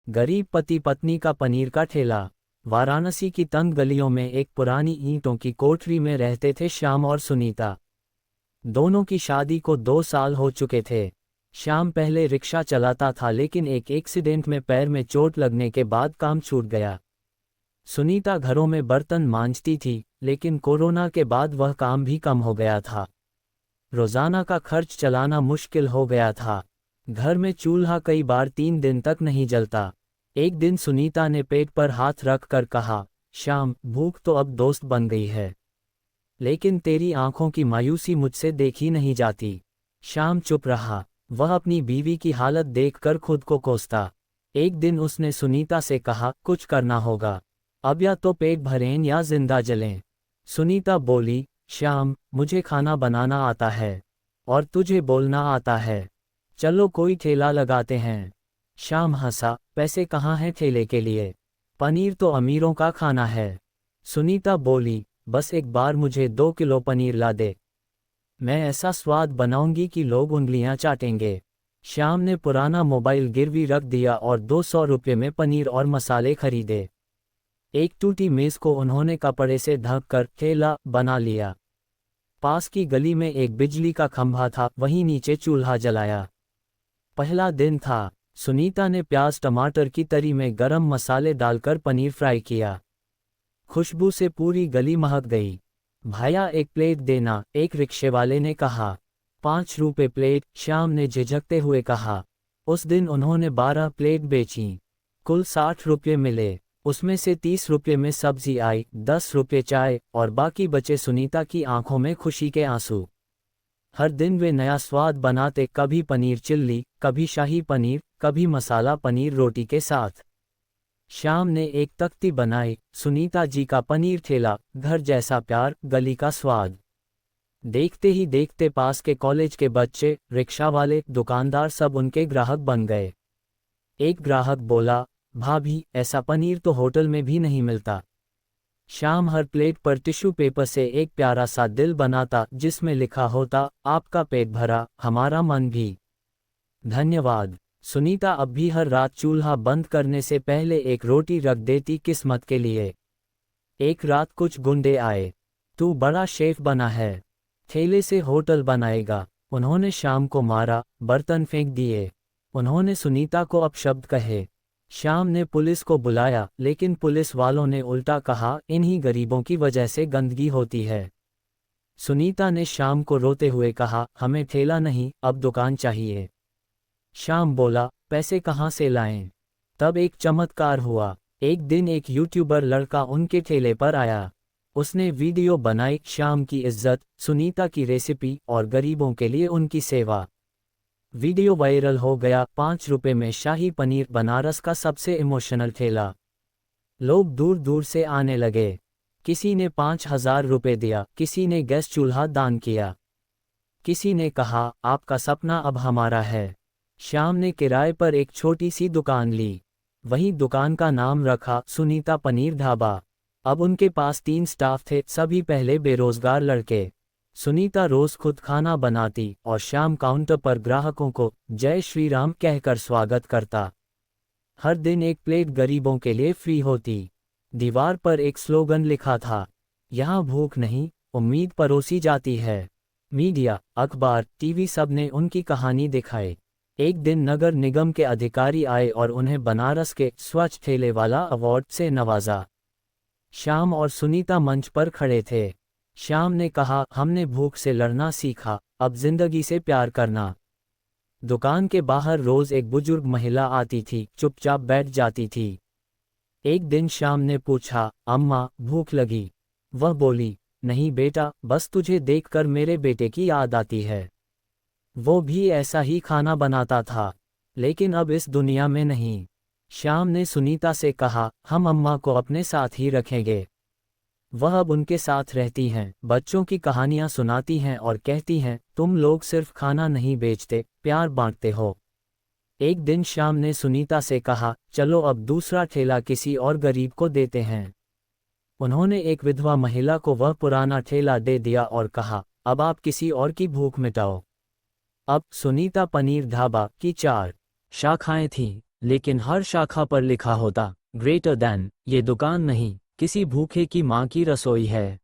गरीब पति पत्नी का पनीर का ठेला। वाराणसी की तंग गलियों में एक पुरानी ईंटों की कोठरी में रहते थे श्याम और सुनीता। दोनों की शादी को 2 साल हो चुके थे। श्याम पहले रिक्शा चलाता था, लेकिन एक एक्सीडेंट में पैर में चोट लगने के बाद काम छूट गया। सुनीता घरों में बर्तन मांजती थी, लेकिन कोरोना के बाद वह काम भी कम हो गया था। रोजाना का खर्च चलाना मुश्किल हो गया था। घर में चूल्हा कई बार 3 दिन तक नहीं जलता। एक दिन सुनीता ने पेट पर हाथ रख कर कहा, श्याम, भूख तो अब दोस्त बन गई है, लेकिन तेरी आंखों की मायूसी मुझसे देखी नहीं जाती। श्याम चुप रहा। वह अपनी बीवी की हालत देखकर खुद को कोसता। एक दिन उसने सुनीता से कहा, कुछ करना होगा, अब या तो पेट भरें या जिंदा जलें। सुनीता बोली, श्याम, मुझे खाना बनाना आता है और तुझे बोलना आता है, चलो कोई ठेला लगाते हैं। श्याम हंसा, पैसे कहाँ हैं ठेले के लिए, पनीर तो अमीरों का खाना है। सुनीता बोली, बस एक बार मुझे 2 किलो पनीर ला दे, मैं ऐसा स्वाद बनाऊंगी कि लोग उंगलियां चाटेंगे। श्याम ने पुराना मोबाइल गिरवी रख दिया और 200 रुपये में पनीर और मसाले खरीदे। एक टूटी मेज को उन्होंने कपड़े से ढक कर ठेला बना लिया। पास की गली में एक बिजली का खंभा था, वहीं नीचे चूल्हा जलाया। पहला दिन था। सुनीता ने प्याज टमाटर की तरी में गरम मसाले डालकर पनीर फ्राई किया। खुशबू से पूरी गली महक गई। भाया एक प्लेट देना, एक रिक्शे वाले ने कहा। 5 रुपये प्लेट, श्याम ने झिझकते हुए कहा। उस दिन उन्होंने 12 प्लेट बेचीं। कुल 60 रुपये मिले। उसमें से 30 रुपये में सब्जी आई, 10 रुपये चाय और बाकी बचे सुनीता की आंखों में खुशी के आंसू। हर दिन वे नया स्वाद बनाते, कभी पनीर चिल्ली, कभी शाही पनीर, कभी मसाला पनीर रोटी के साथ। श्याम ने एक तख्ती बनाई, सुनीता जी का पनीर ठेला, घर जैसा प्यार, गली का स्वाद। देखते ही देखते पास के कॉलेज के बच्चे, रिक्शा वाले, दुकानदार सब उनके ग्राहक बन गए। एक ग्राहक बोला, भाभी, ऐसा पनीर तो होटल में भी नहीं मिलता। श्याम हर प्लेट पर टिश्यू पेपर से एक प्यारा सा दिल बनाता, जिसमें लिखा होता, आपका पेट भरा, हमारा मन भी। धन्यवाद। सुनीता अब भी हर रात चूल्हा बंद करने से पहले एक रोटी रख देती, किस्मत के लिए। एक रात कुछ गुंडे आए। तू बड़ा शेफ बना है, ठेले से होटल बनाएगा। उन्होंने श्याम को मारा, बर्तन फेंक दिए। उन्होंने सुनीता को अपशब्द कहे। श्याम ने पुलिस को बुलाया, लेकिन पुलिस वालों ने उल्टा कहा, इन्हीं गरीबों की वजह से गंदगी होती है। सुनीता ने श्याम को रोते हुए कहा, हमें ठेला नहीं, अब दुकान चाहिए। श्याम बोला, पैसे कहाँ से लाएं? तब एक चमत्कार हुआ। एक दिन एक यूट्यूबर लड़का उनके ठेले पर आया। उसने वीडियो बनाई, श्याम की इज्जत, सुनीता की रेसिपी और गरीबों के लिए उनकी सेवा। वीडियो वायरल हो गया। 5 रुपये में शाही पनीर, बनारस का सबसे इमोशनल ठेला। लोग दूर दूर से आने लगे। किसी ने 5,000 रुपये दिया, किसी ने गैस चूल्हा दान किया, किसी ने कहा, आपका सपना अब हमारा है। श्याम ने किराए पर एक छोटी सी दुकान ली। वही दुकान का नाम रखा, सुनीता पनीर ढाबा। अब उनके पास 3 स्टाफ थे, सभी पहले बेरोजगार लड़के। सुनीता रोज खुद खाना बनाती और श्याम काउंटर पर ग्राहकों को जय श्री राम कहकर स्वागत करता। हर दिन एक प्लेट गरीबों के लिए फ्री होती। दीवार पर एक स्लोगन लिखा था, यहाँ भूख नहीं, उम्मीद परोसी जाती है। मीडिया, अखबार, टीवी सब ने उनकी कहानी दिखाई। एक दिन नगर निगम के अधिकारी आए और उन्हें बनारस के स्वच्छ ठेले वाला अवार्ड से नवाजा। श्याम और सुनीता मंच पर खड़े थे। श्याम ने कहा, हमने भूख से लड़ना सीखा, अब जिंदगी से प्यार करना। दुकान के बाहर रोज एक बुजुर्ग महिला आती थी, चुपचाप बैठ जाती थी। एक दिन श्याम ने पूछा, अम्मा, भूख लगी? वह बोली, नहीं बेटा, बस तुझे देखकर मेरे बेटे की याद आती है। वो भी ऐसा ही खाना बनाता था, लेकिन अब इस दुनिया में नहीं। श्याम ने सुनीता से कहा, हम अम्मा को अपने साथ ही रखेंगे। वह अब उनके साथ रहती हैं, बच्चों की कहानियां सुनाती हैं और कहती हैं, तुम लोग सिर्फ खाना नहीं बेचते, प्यार बांटते हो। एक दिन श्याम ने सुनीता से कहा, चलो अब दूसरा ठेला किसी और गरीब को देते हैं। उन्होंने एक विधवा महिला को वह पुराना ठेला दे दिया और कहा, अब आप किसी और की भूख मिटाओ। अब सुनीता पनीर ढाबा की 4 शाखाएं थीं। लेकिन हर शाखा पर लिखा होता ग्रेटर दैन, ये दुकान नहीं, किसी भूखे की माँ की रसोई है।